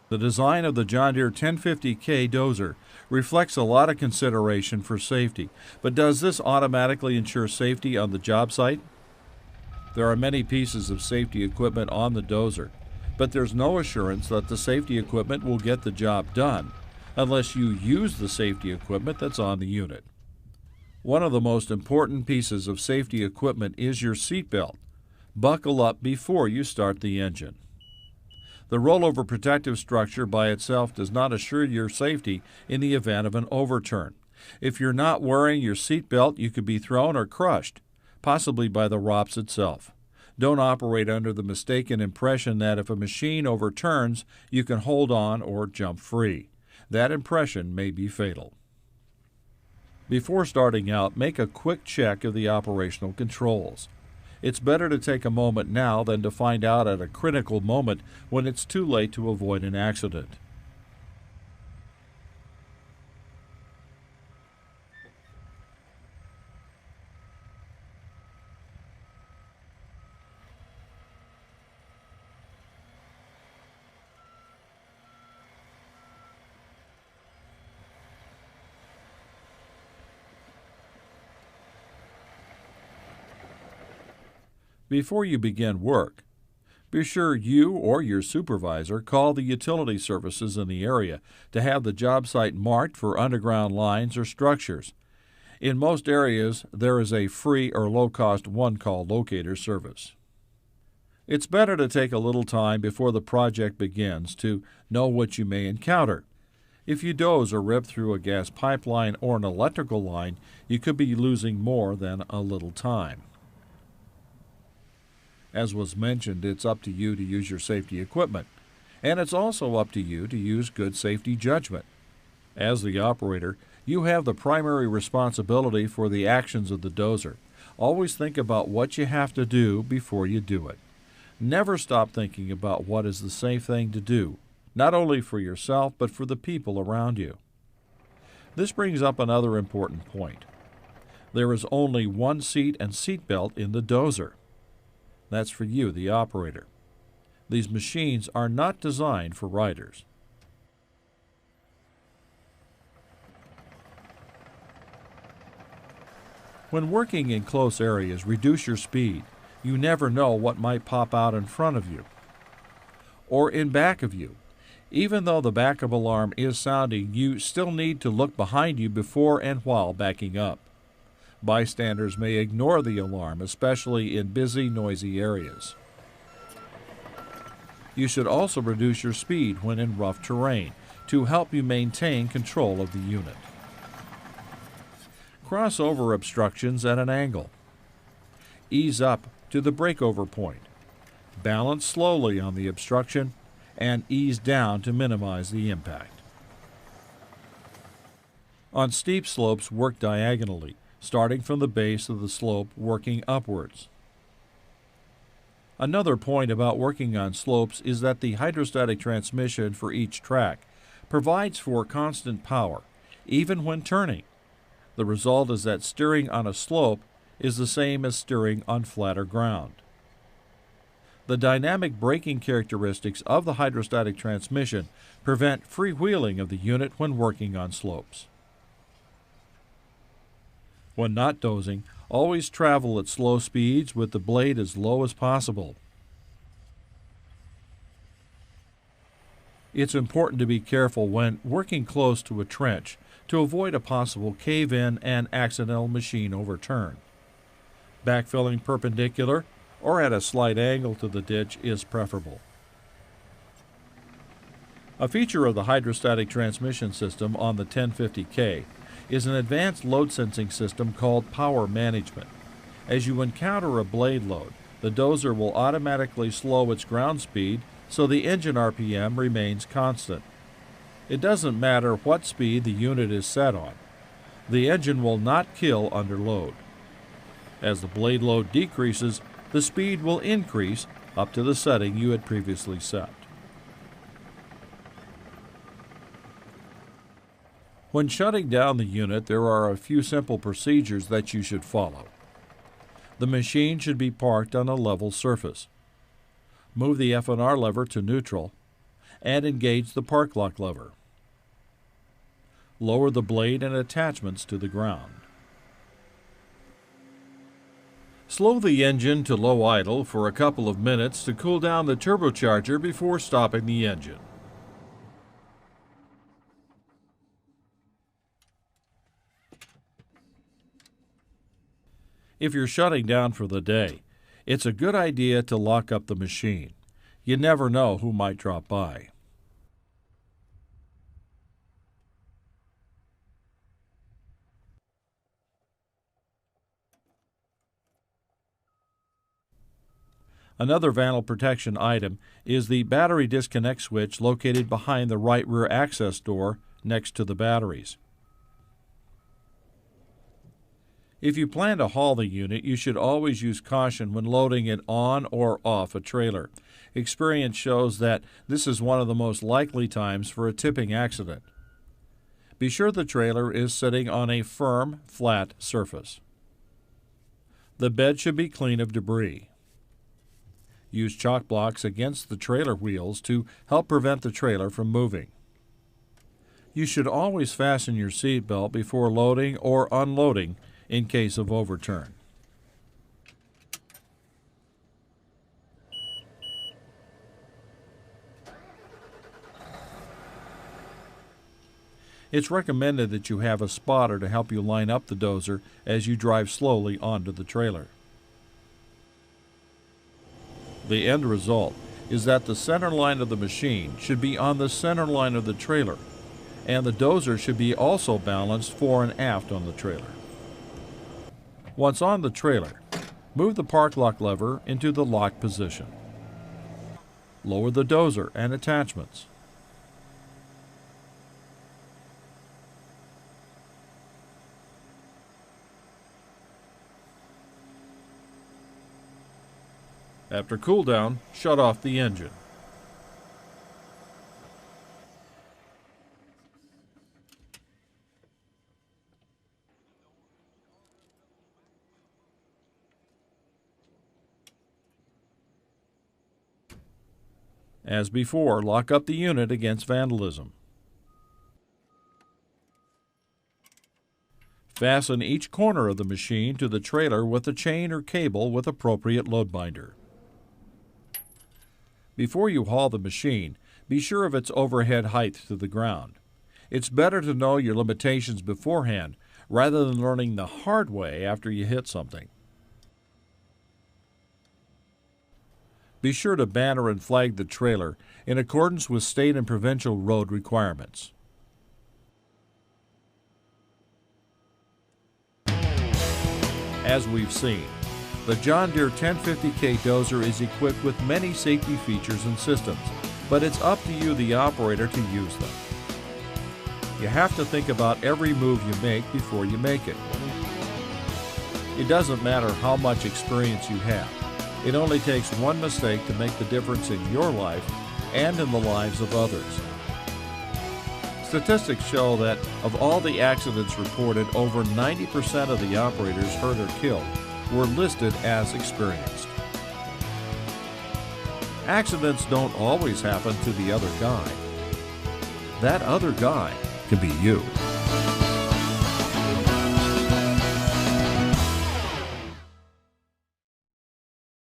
The design of the John Deere 1050K dozer reflects a lot of consideration for safety, but does this automatically ensure safety on the job site? There are many pieces of safety equipment on the dozer, but there's no assurance that the safety equipment will get the job done unless you use the safety equipment that's on the unit. One of the most important pieces of safety equipment is your seatbelt. Buckle up before you start the engine. The rollover protective structure by itself does not assure your safety in the event of an overturn. If you're not wearing your seatbelt, you could be thrown or crushed, possibly by the ROPS itself. Don't operate under the mistaken impression that if a machine overturns, you can hold on or jump free. That impression may be fatal. Before starting out, make a quick check of the operational controls. It's better to take a moment now than to find out at a critical moment when it's too late to avoid an accident. Before you begin work, be sure you or your supervisor call the utility services in the area to have the job site marked for underground lines or structures. In most areas, there is a free or low-cost one-call locator service. It's better to take a little time before the project begins to know what you may encounter. If you doze or rip through a gas pipeline or an electrical line, you could be losing more than a little time. As was mentioned, it's up to you to use your safety equipment, and it's also up to you to use good safety judgment. As the operator, you have the primary responsibility for the actions of the dozer. Always think about what you have to do before you do it. Never stop thinking about what is the safe thing to do, not only for yourself, but for the people around you. This brings up another important point. There is only one seat and seatbelt in the dozer. That's for you, the operator. These machines are not designed for riders. When working in close areas, reduce your speed. You never know what might pop out in front of you or in back of you. Even though the backup alarm is sounding, you still need to look behind you before and while backing up. Bystanders may ignore the alarm, especially in busy, noisy areas. You should also reduce your speed when in rough terrain to help you maintain control of the unit. Cross over obstructions at an angle. Ease up to the breakover point. Balance slowly on the obstruction and ease down to minimize the impact. On steep slopes, work diagonally, starting from the base of the slope, working upwards. Another point about working on slopes is that the hydrostatic transmission for each track provides for constant power, even when turning. The result is that steering on a slope is the same as steering on flatter ground. The dynamic braking characteristics of the hydrostatic transmission prevent freewheeling of the unit when working on slopes. When not dozing, always travel at slow speeds with the blade as low as possible. It's important to be careful when working close to a trench to avoid a possible cave-in and accidental machine overturn. Backfilling perpendicular or at a slight angle to the ditch is preferable. A feature of the hydrostatic transmission system on the 1050K is an advanced load sensing system called power management. As you encounter a blade load, the dozer will automatically slow its ground speed so the engine RPM remains constant. It doesn't matter what speed the unit is set on. The engine will not kill under load. As the blade load decreases, the speed will increase up to the setting you had previously set. When shutting down the unit, there are a few simple procedures that you should follow. The machine should be parked on a level surface. Move the F&R lever to neutral and engage the park lock lever. Lower the blade and attachments to the ground. Slow the engine to low idle for a couple of minutes to cool down the turbocharger before stopping the engine. If you're shutting down for the day, it's a good idea to lock up the machine. You never know who might drop by. Another vanel protection item is the battery disconnect switch located behind the right rear access door next to the batteries. If you plan to haul the unit, you should always use caution when loading it on or off a trailer. Experience shows that this is one of the most likely times for a tipping accident. Be sure the trailer is sitting on a firm, flat surface. The bed should be clean of debris. Use chalk blocks against the trailer wheels to help prevent the trailer from moving. You should always fasten your seat belt before loading or unloading in case of overturn. It's recommended that you have a spotter to help you line up the dozer as you drive slowly onto the trailer. The end result is that the center line of the machine should be on the center line of the trailer, and the dozer should be also balanced fore and aft on the trailer. Once on the trailer, move the park lock lever into the lock position. Lower the dozer and attachments. After cool down, shut off the engine. As before, lock up the unit against vandalism. Fasten each corner of the machine to the trailer with a chain or cable with appropriate load binder. Before you haul the machine, be sure of its overhead height to the ground. It's better to know your limitations beforehand rather than learning the hard way after you hit something. Be sure to banner and flag the trailer in accordance with state and provincial road requirements. As we've seen, the John Deere 1050K dozer is equipped with many safety features and systems, but it's up to you, the operator, to use them. You have to think about every move you make before you make it. It doesn't matter how much experience you have. It only takes one mistake to make the difference in your life and in the lives of others. Statistics show that of all the accidents reported, over 90% of the operators hurt or killed were listed as experienced. Accidents don't always happen to the other guy. That other guy could be you.